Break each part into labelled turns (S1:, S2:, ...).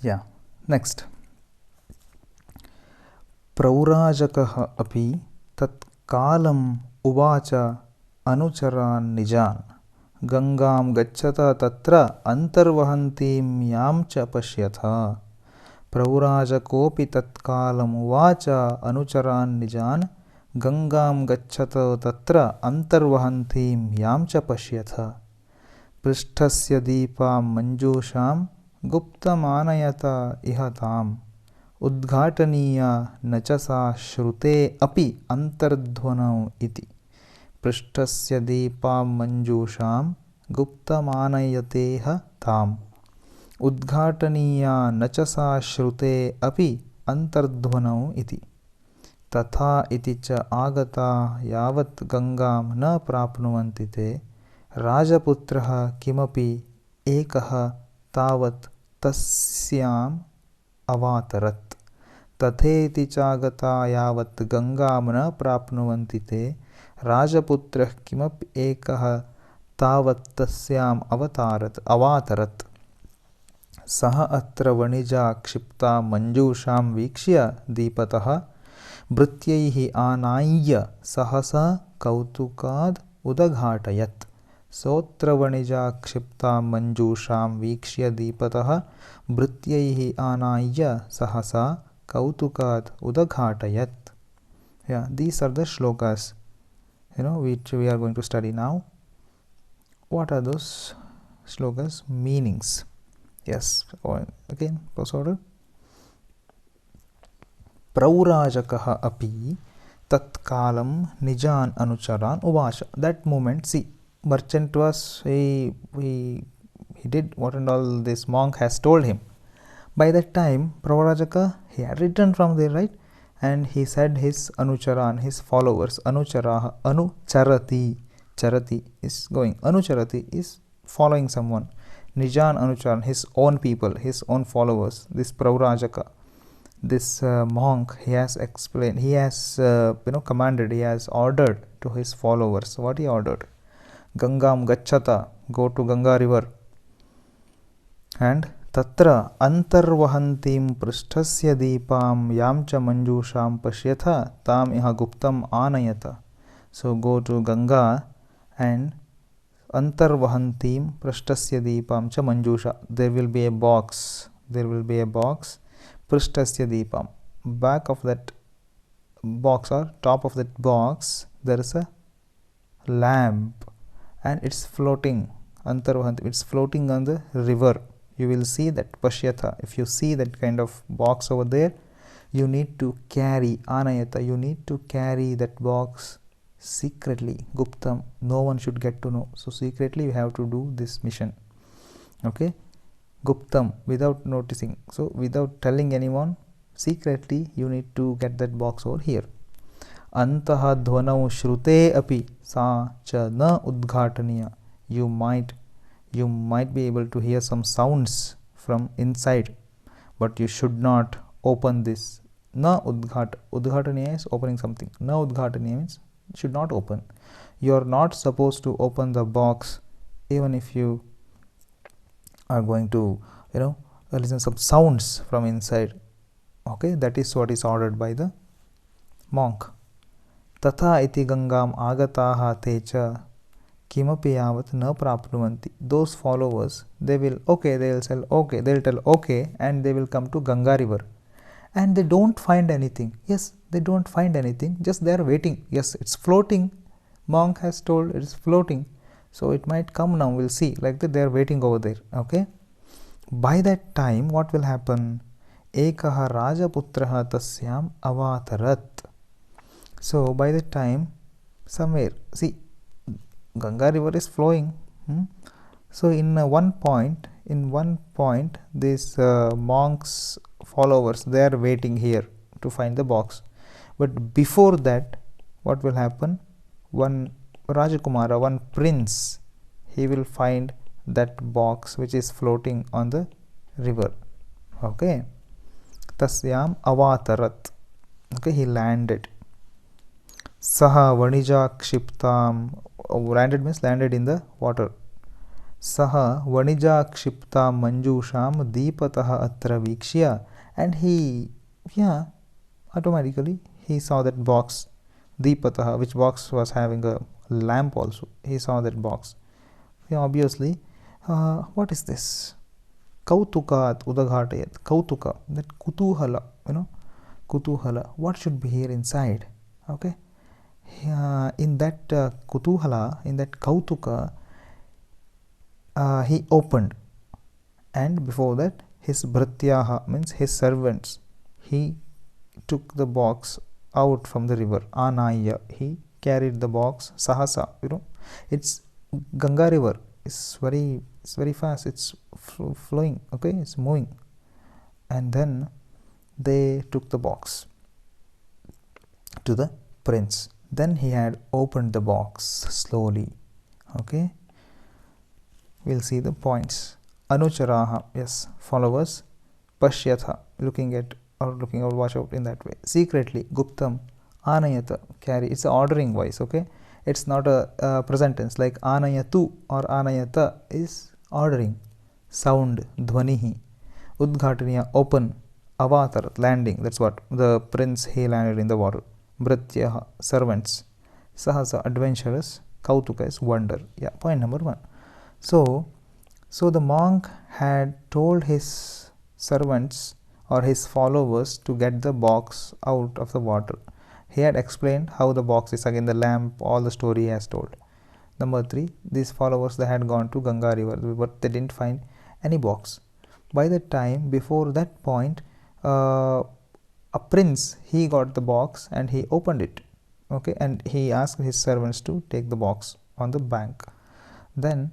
S1: Yeah, next. प्रौराजकः अपि तत्कालम् उवाच अनुचरान् निजान् गङ्गां गच्छत तत्र अन्तर्वहन्तीं यां च पश्यथ. प्रौराजकोऽपि तत्कालम् उवाच अनुचरान् निजान् गङ्गां गच्छत तत्र अन्तर्वहन्तीं यां च पश्यथ. पृष्ठस्य दीपां मञ्जूषां गुप्तमानयत इह ताम्. उद्घाटनीया न च सा श्रुते अपि अन्तर्ध्वनौ इति. पृष्ठस्य दीपां मञ्जूषां गुप्तमानयतेह ताम्. उद्घाटनीया न च सा श्रुते अपि अन्तर्ध्वनौ इति. तथा इति च आगता यावत् गङ्गां न प्राप्नुवन्ति ते राजपुत्रः किमपि एकः तावत् तस्याम् अवातरत्. तथेति चागता यावत् गङ्गां न प्राप्नुवन्ति ते राजपुत्रः किमपि एकः तावत् तस्याम् अवातरत्. सः अत्र वणिजा क्षिप्ता मञ्जूषां वीक्ष्य दीपतः भृत्यैः आनाय्य सहसा कौतुकाद् उदघाटयत्. सोऽत्र वणिजा क्षिप्ता मञ्जूषां वीक्ष्य दीपतः भृत्यैः आनाय्य सहसा kautukat udaghatayat. Yeah, these are the shlokas, which we are going to study now. What are those shlokas? Meanings. Yes, again, pause order. Praurajakaha api tatkalam nijan anucharan uvacha. That moment, see, merchant was, he did what and all this monk has told him. By that time, Praurajaka, he had returned from there, right? And he said his anucharan, his followers, anucharaha, anucharati, charati is going, anucharati is following someone. Nijan anucharan, his own people, his own followers. This Praurajaka, this monk, he has explained, he has commanded, he has ordered to his followers. What he ordered? Gangam gachata, go to Ganga river. And तत्र अंतर्वहन्तीं पृष्ठस्य दीपां यां च मञ्जूषां पश्यथ ताम् इह गुप्तम् आनयत. So go to Ganga and अंतर्वहन्तीं पृष्ठस्य दीपां च मञ्जूषा. There will be a box. पृष्ठस्य दीपां. Back of that box or top of that box there is a lamp and it's floating. Antarvahanti, it's floating on the river. You will see that pashyatha. If you see that kind of box over there, you need to carry anayata. You need to carry that box secretly. Guptam. No one should get to know. So secretly you have to do this mission. Okay. Guptam, without noticing. So without telling anyone, secretly you need to get that box over here. Antaha dhvanau shrute api sa cha na udghataniya. You might be able to hear some sounds from inside, but you should not open this. Na udghataniya is opening something. Na udghataniya means should not open. You are not supposed to open the box even if you are going to, listen some sounds from inside. Okay, that is what is ordered by the monk. Tatha iti gangam agataha techa kimapi yavat na prapnuvanti. Those followers, they'll tell okay, and they will come to Ganga river. And they don't find anything. Yes, they don't find anything. Just they are waiting. Yes, it's floating. Monk has told it is floating. So it might come now. We'll see. Like that, they are waiting over there. Okay. By that time, what will happen? Ekaha rajaputraha tasyam avatarat. So by that time, somewhere, see, Ganga river is flowing. So in one point, these monks followers, they are waiting here to find the box. But before that, what will happen? One Rajakumara, one prince, he will find that box which is floating on the river. Okay. Tasyam avatarat. Okay, he landed. Saha vanija kshiptam. Landed means landed in the water. सः वणिजाक्षिप्तां मञ्जूषां दीपतः अत्र वीक्ष्य, and he, yeah, automatically he saw that box, deepatah, which box was having a lamp also. He saw that box. Yeah, obviously, what is this? Kautukat udaghatayat. Kautuka, that kutuhala, kutuhala. What should be here inside? Okay. In that kutuhala, in that kautuka, he opened, and before that his bhratyaha, means his servants, he took the box out from the river. Anaya, he carried the box. Sahasa, it's Ganga river. It's very fast. It's flowing. Okay, it's moving. And then they took the box to the prince. Then he had opened the box slowly. Okay, we'll see the points. Anucharaha, yes, followers. Pashyatha, looking at or watch out in that way. Secretly, Guptam, Anayata, carry. It's an ordering voice, okay? It's not a present tense like Anayatu or Anayata is ordering. Sound, Dhvanihi. Udghataniya, open. Avatar, landing. That's what the prince, he landed in the water. Bhratyaha, servants. Sahasa, adventurous. Kautuka is wonder. Yeah, point number 1. So the monk had told his servants or his followers to get the box out of the water. He had explained how the box is, again the lamp, all the story he has told. Number 3, these followers, they had gone to Ganga river, but they didn't find any box. By the time, before that point, a prince, he got the box and he opened it. Okay, and he asked his servants to take the box on the bank. Then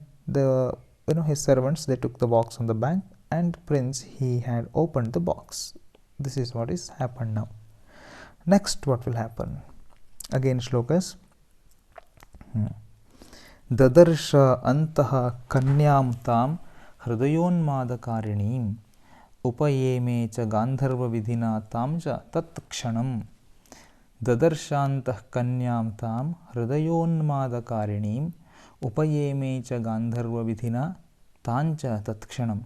S1: his servants, they took the box on the bank, and prince, he had opened the box. This is what is happened now. Next, what will happen? Again, shlokas. Dadarsha antaha kanyam tam hridayonmadakarinim upayeme cha gandharva vidhina tam cha tatkshanam. Dadarshantah kanyam tam hridayonmadakarinim upayeme cha gandharva vidhina tancha tatkshanam.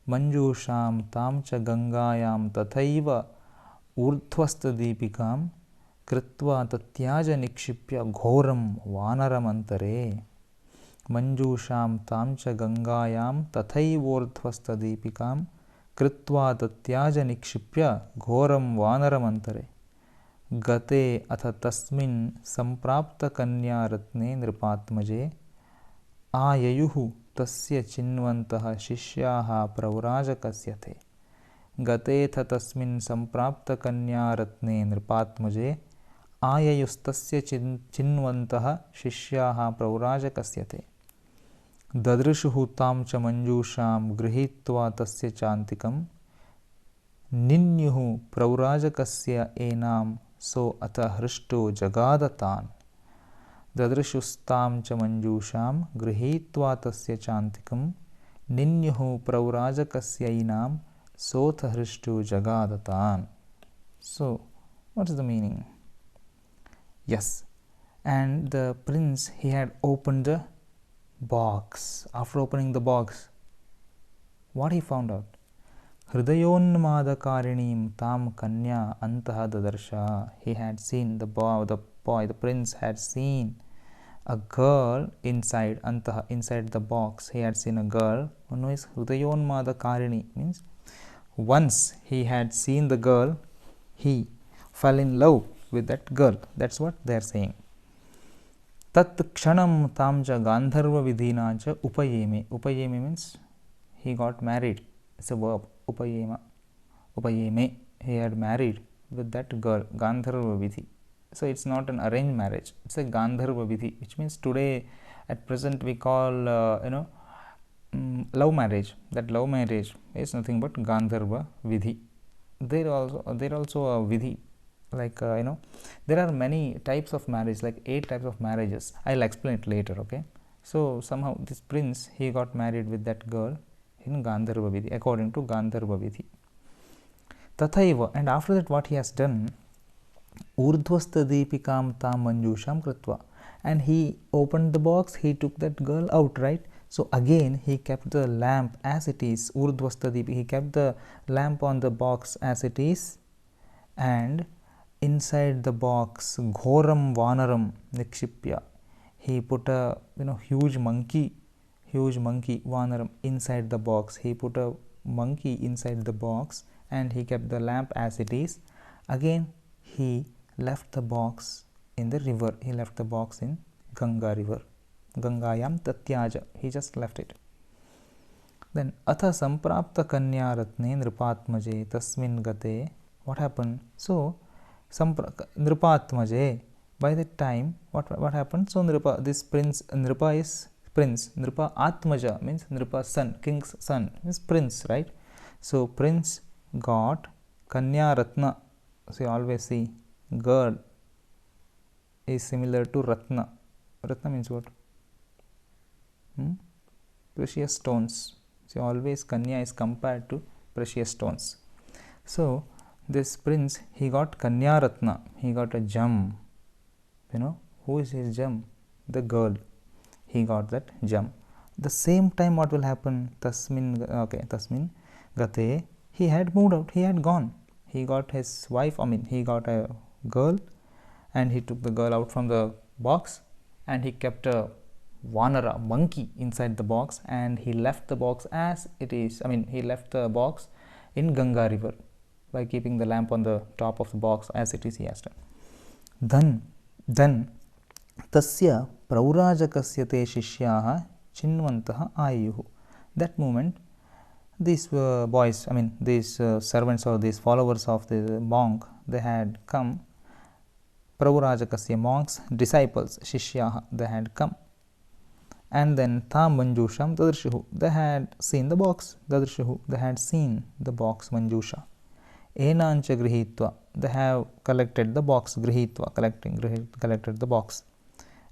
S1: Manjusham tam cha gangayam tathaiva urdhvastadipikam kritva tatyaja nikshipya ghoram vanaramantare. Manjusham tam cha gangayam tathaivorthvastadipikam kritva tatyaja nikshipya ghoram vanaramantare. Gate atha tasmin samprapta kanya ratne nripatmaje ayayuhu tasya chinvantaha shishyaha pravrajakasya the. Gatetha tasmin samprapta kanya ratne nripatmaje ayayustasya chinvantaha shishyaha pravrajakasya the. Dadrishuhu tam cha manjusham grihitva tasya chantikam ninyuhu pravrajakasya enam so atha hrishto jagadatan. Dadrishustam cha manjusham grihitva tasya chantikam ninyuhu pravrajakasya enam sotha hrishto jagadatan. So, what is the meaning? Yes, and the prince, he had opened the box. After opening the box, what he found out? Hridayonmadakarinim tam kanya antaha dadarsha. He had seen the prince had seen a girl inside antaha, inside the box. He had seen a girl who is Hridayonmadakarini, means once he had seen the girl, he fell in love with that girl. That's what they are saying. Tat kshanam tamja gandharva vidhina cha upayeme. Upayeme means he got married. It's a verb. Upayema. Upayeme. He had married with that girl. Gandharva vidhi. So it's not an arranged marriage. It's a Gandharva vidhi, which means today, at present, we call love marriage. That love marriage is nothing but Gandharva vidhi. There also a vidhi, like there are many types of marriage, like 8 types of marriages. I'll explain it later. Okay, so somehow this prince, he got married with that girl in Gandharva vidhi, according to Gandharva vidhi. Tathaiva, and after that, what he has done, urdhvastadipikam tam manjusham kritva, and he opened the box, he took that girl out, right? So again he kept the lamp as it is, urdhvastadipi, he kept the lamp on the box as it is, and inside the box ghoram vanaram nikshipya, he put a huge monkey vanaram inside the box. He put a monkey inside the box and he kept the lamp as it is. Again he left the box in the river, he left the box in Ganga river, Gangayam tatyaja, he just left it. Then atha samprapta kanya ratne nripatmaje tasmin gate, what happened? So nripatmaje, by that time what happened? So Nripa, this prince, Nripa is prince, Nripa Atmaja means Nripa's son, king's son means prince, right? So prince got Kanya Ratna. So you always see girl is similar to Ratna. Ratna means what? Precious stones. So always Kanya is compared to precious stones. So this prince, he got Kanya Ratna, he got a gem. Who is his gem? The girl. He got that gem. The same time what will happen? Tasmin gate, he had moved out, he had gone. He got his wife, he got a girl, and he took the girl out from the box and he kept a vanara, monkey, inside the box, and he left the box as it is. He left the box in Ganga river by keeping the lamp on the top of the box as it is, he has done. Then tasya praurajakasya te shishyaha chinvantah ayuhu. That moment these boys, these servants or these followers of the monk, they had come. Praurajakasya, monks, disciples, shishyaha, they had come. And then tam manjusham tadrshuhu, they had seen the box, tadrshuhu, they had seen the box manjusha. Enancha grihitva, they have collected the box, grihitva, collected the box.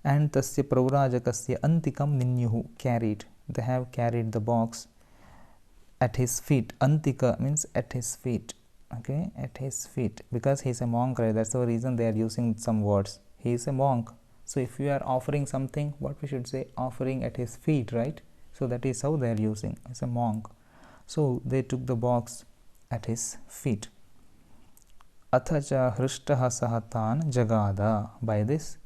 S1: And tasya praurajakasya antikam ninyuhu, carried, they have carried the box at his feet. Antika means at his feet, okay, at his feet, because he is a monk, right? That's the reason they are using some words. He is a monk, so if you are offering something, what we should say? Offering at his feet, right? So that is how they are using, as a monk. So they took the box at his feet. Athacha hrishtaha sahatan jagada. By this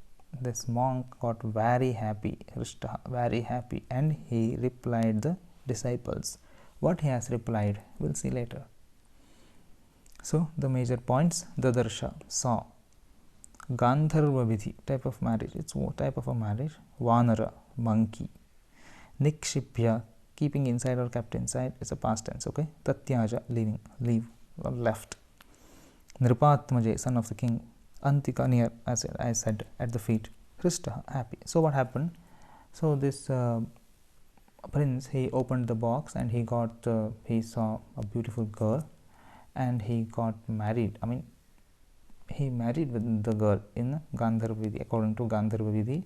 S1: monk got very happy, hrishtaha, very happy, and he replied the disciples. What he has replied, we'll see later. So the major points: Dadarsha, saw. Gandharva vidhi, type of marriage, it's a type of a marriage. Vanara, monkey. Nikshipya, keeping inside or kept inside, it's a past tense, okay. Tatyaja, leave or left. Nripatmaje, son of the king. Antika, near, as I said, at the feet. Hrishtaha, happy. So what happened? So this prince, he opened the box and he saw a beautiful girl and he got married. He married with the girl in Gandharva vidhi, according to Gandharva vidhi.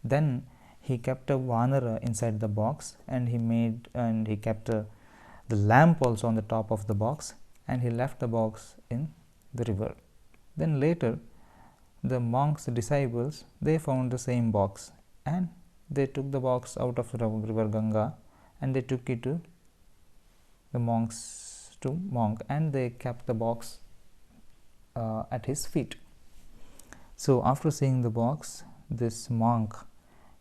S1: Then he kept a vanara inside the box and he kept the lamp also on the top of the box, and he left the box in the river. Then later the monks' disciples, they found the same box and they took the box out of the river Ganga and they took it to the monk, and they kept the box at his feet. So after seeing the box, this monk,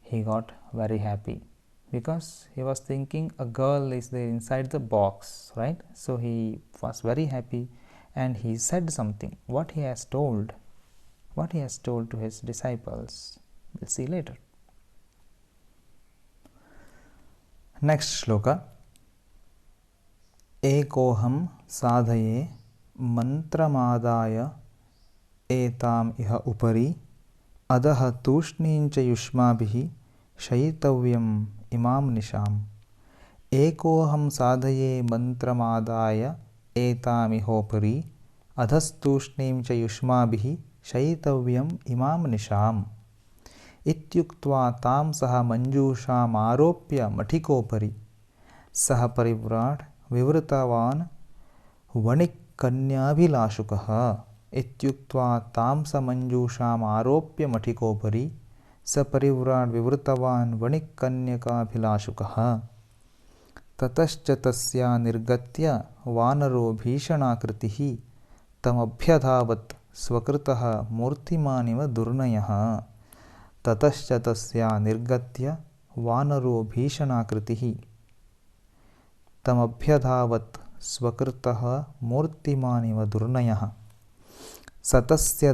S1: he got very happy because he was thinking a girl is there inside the box, right? So he was very happy and he said something. What he has told to his disciples, we'll see later. Next shloka. Ekoham sadhaye mantramadaya etam iha upari adaha tushnincha yushmabhihi shaitavyam imam nisham. Ekoham sadhaye mantramadaya etam iha upari adhastushnincha yushmabhihi shaitavyam imam nisham. Ityuktva tam saha manjusham aropya mathikopari saha parivrat vivratavan vanik kanyabhilashukaha. Ityuktva tam sa manjusham aropya mathikopari स परिव्राट् विवृतवान् वणिक्कन्यकाभिलाषुकः ततश्च तस्या निर्गत्य वानरो भीषणाकृतिः तमभ्यधावत् स्वकृतः मूर्तिमानिव दुर्नयः ततश्च तस्या निर्गत्य वानरो भीषणाकृतिः तमभ्यधावत् स्वकृतः मूर्तिमानिव दुर्नयः सतस्य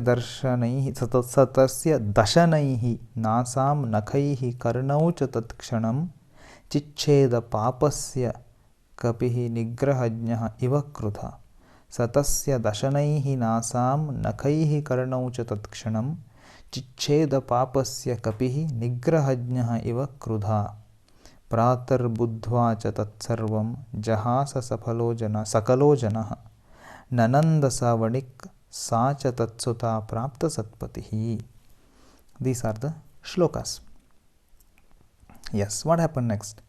S1: दशनैः नासां नखैः कर्णौ च तत्क्षणं चिच्छेद पापस्य कपिः निग्रहज्ञः इव क्रुधा सतस्य दशनैः नासां नखैः कर्णौ च तत्क्षणं चिच्छेद पापस्य कपिः निग्रहज्ञः इव क्रुधा प्रातर्बुद्ध्वा च तत्सर्वं जहास सकलो जनः ननन्द स वणिक् सा च तत्सुता प्राप्त सत्पतिः. These are the shlokas. Yes, what happened next?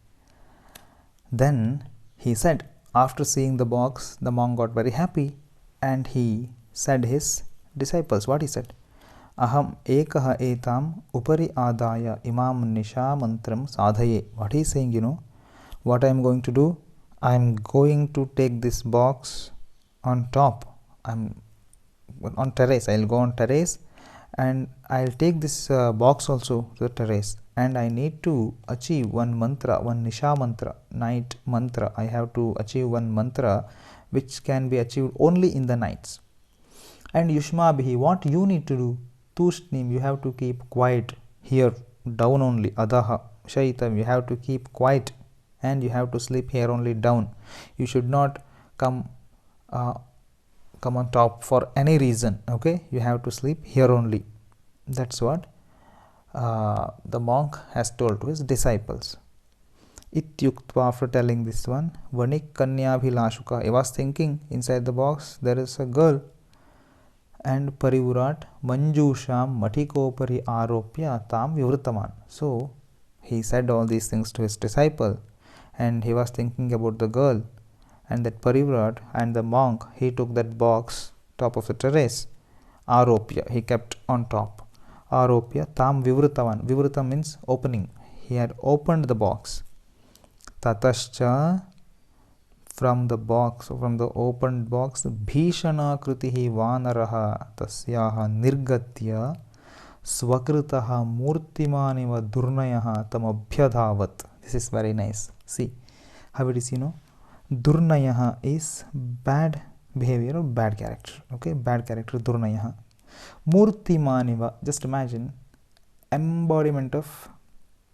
S1: Then he said, after seeing the box, the monk got very happy and he said his disciples, what he said? Aham ekah etam upari adaya imam nisha mantram sadhaye. What he is saying, what I am going to do? I am going to take this box on top. I'm on terrace. I'll go on terrace and I'll take this box also to the terrace, and I need to achieve one mantra, one nisha mantra, night mantra. I have to achieve one mantra which can be achieved only in the nights. And yushmabhi, what you need to do? Tushnim, you have to keep quiet here, down only. Adaha shaitam, you have to keep quiet and you have to sleep here only, down. You should not come on top for any reason. Okay, you have to sleep here only. That's what the monk has told to his disciples. Ityuktva, after telling this one, Vanik Kanyabhilashuka, he was thinking inside the box there is a girl. And Parivurat Manjusham Matikopari Aropya Tam Vivrutaman. So he said all these things to his disciple and he was thinking about the girl. And that Parivurat and the monk, he took that box top of the terrace. Aropya, he kept on top. Aropya Tam Vivrutaman. Vivruta means opening. He had opened the box. Tatascha, from the box, from the opened box, Bhishana kritihi vanaraha tasyaha nirgatya swakritaha murtimaniva durnayaha tamabhyadhavat. This is very nice. See how it is, Durnayaha is bad behavior or bad character. Okay, bad character, Durnayaha. Murtimaniva, just imagine, embodiment of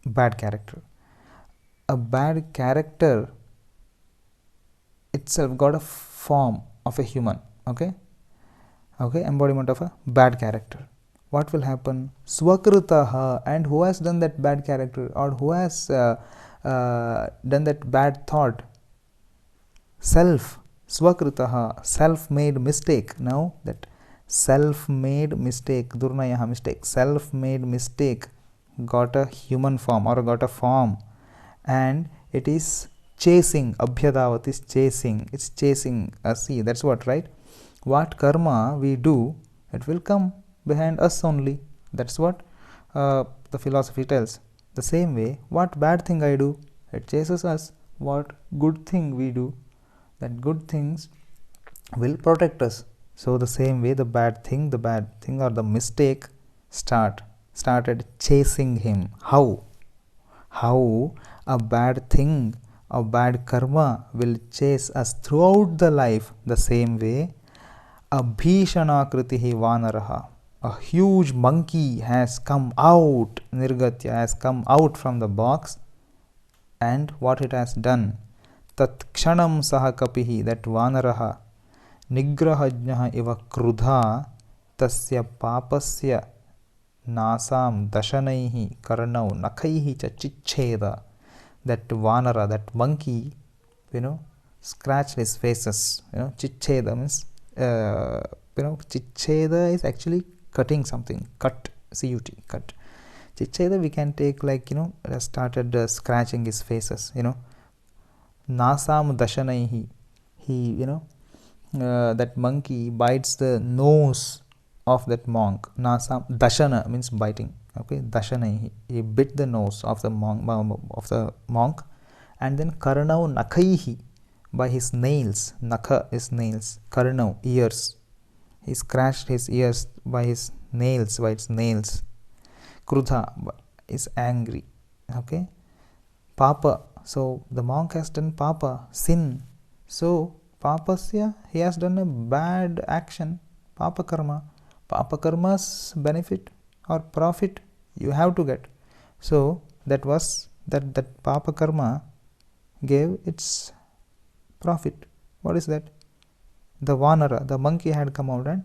S1: bad character. A bad character itself got a form of a human. Okay, embodiment of a bad character. What will happen? Swakritaha, and who has done that bad character, or who has done that bad thought? Self. Swakritaha, self-made mistake. Now that self-made mistake, Durnayaha, mistake, self-made mistake got a human form or got a form, and it is chasing. Abhyadavat is chasing. It's chasing us. See, that's what, right? What karma we do, it will come behind us only. That's what the philosophy tells. The same way, what bad thing I do, it chases us. What good thing we do, that good things will protect us. So the same way, the bad thing or the mistake started chasing him. How a bad thing, a bad karma will chase us throughout the life. The same way, a bhishana kritihi vanaraha, a huge monkey has come out, nirgatya, has come out from the box, and what it has done? Tat kshanam saha kapihi, that vanaraha, nigrahajnaha iva krudha, tasya papasya nasam dashanaihi karnau nakhaihi cha chichcheda. That vanara, that monkey, scratched his faces. Chichcheda means, chichcheda is actually cutting something. Cut, C-U-T, cut. Chichcheda we can take like, started scratching his faces, Nasam dashanaihi. He, that monkey bites the nose of that monk. Nasam, dashana means biting. Okay, Dashanai, he bit the nose of the monk, and then Karnau Nakhaihi, by his nails. Nakha is nails, Karnau ears. He scratched his ears by his nails, Krudha is angry. Okay, Papa, so the monk has done Papa, sin. So Papasya, he has done a bad action, Papa Karma. Papa Karma's benefit or profit you have to get. So that Papa Karma gave its profit. What is that? The Vanara, the monkey, had come out and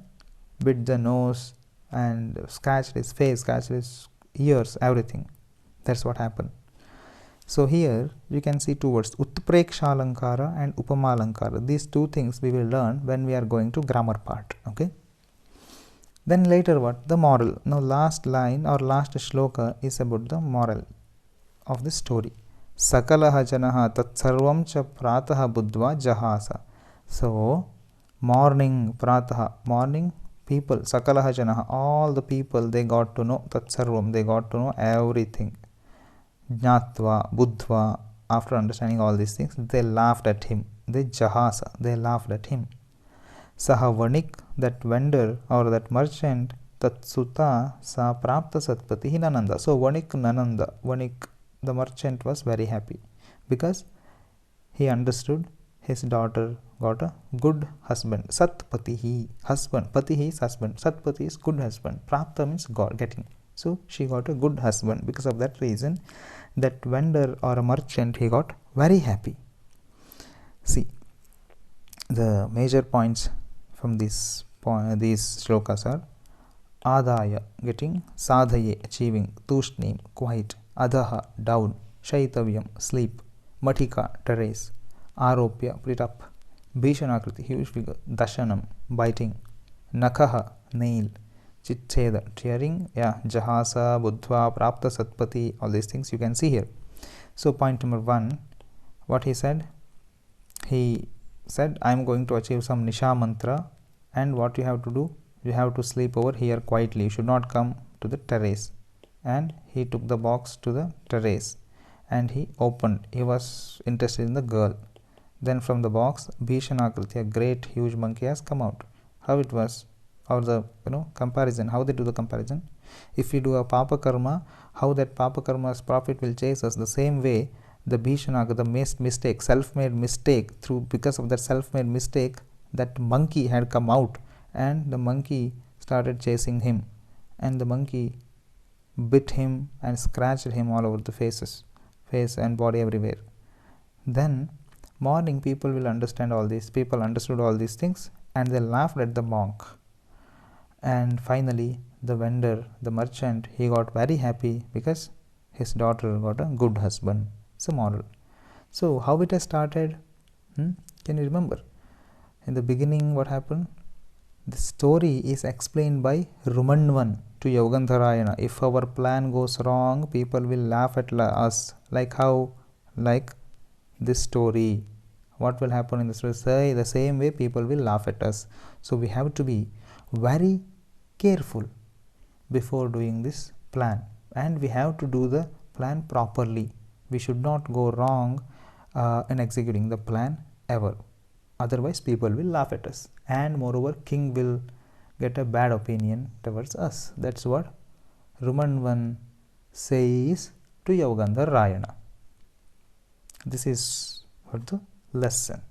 S1: bit the nose and scratched his face, scratched his ears, everything. That's what happened. So here you can see two words, Utpreksha and Upama. These two things we will learn when we are going to grammar part. Okay. Then later what? The moral. Now last line or last shloka is about the moral of the story. Sakalaha janaha tatsarvam cha prataha buddhva jahasa. So morning, prataha, morning, people, sakalaha janaha, all the people, they got to know tatsarvam, they got to know everything. Jnatva, buddhva, after understanding all these things, they laughed at him. They jahasa, they laughed at him. Saha vanik, that vendor or that merchant, tatsuta sa prapta satpati nananda. So vanik nananda, vanik, the merchant, was very happy because he understood his daughter got a good husband. Satpatihi, husband. Patihi is husband. Satpati is good husband. Prapta means God, getting. So she got a good husband. Because of that reason, that vendor or a merchant, he got very happy. See, the major points from these shlokas are Adaya, getting, Sadhaye, achieving, Tushnim, quiet, Adaha, down, Shaitavyam, sleep, Matika, terrace, Aropya, put it up, Bhishanakriti, huge figure, Dashanam, biting, Nakaha, nail, Chicheda, tearing, Jahasa, Buddhva, Prapta Satpati, all these things you can see here. So point number 1, what he said? He said, I am going to achieve some Nisha mantra, and what you have to do? You have to sleep over here quietly. You should not come to the terrace. And he took the box to the terrace and he opened. He was interested in the girl. Then from the box, Bhishanakriti, a great huge monkey, has come out. How it was, or the comparison, how they do the comparison. If we do a Papa Karma, how that Papa Karma's profit will chase us, the same way the Bhishanakriti, the mistake, self-made mistake, because of that self-made mistake, that monkey had come out and the monkey started chasing him, and the monkey bit him and scratched him all over the face and body, everywhere. Then morning people will understand all these. People understood all these things and they laughed at the monk. And finally the vendor, the merchant, he got very happy because his daughter got a good husband. It's a moral. So how it has started? Can you remember? In the beginning what happened? The story is explained by Rumanvan to Yogandharayana. If our plan goes wrong, people will laugh at us. Like how? Like this story. What will happen in the story? Say the same way people will laugh at us. So we have to be very careful before doing this plan. And we have to do the plan properly. We should not go wrong in executing the plan ever. Otherwise people will laugh at us, and moreover king will get a bad opinion towards us. That's what Rumanvan says to Yogandharayana. This is what the lesson.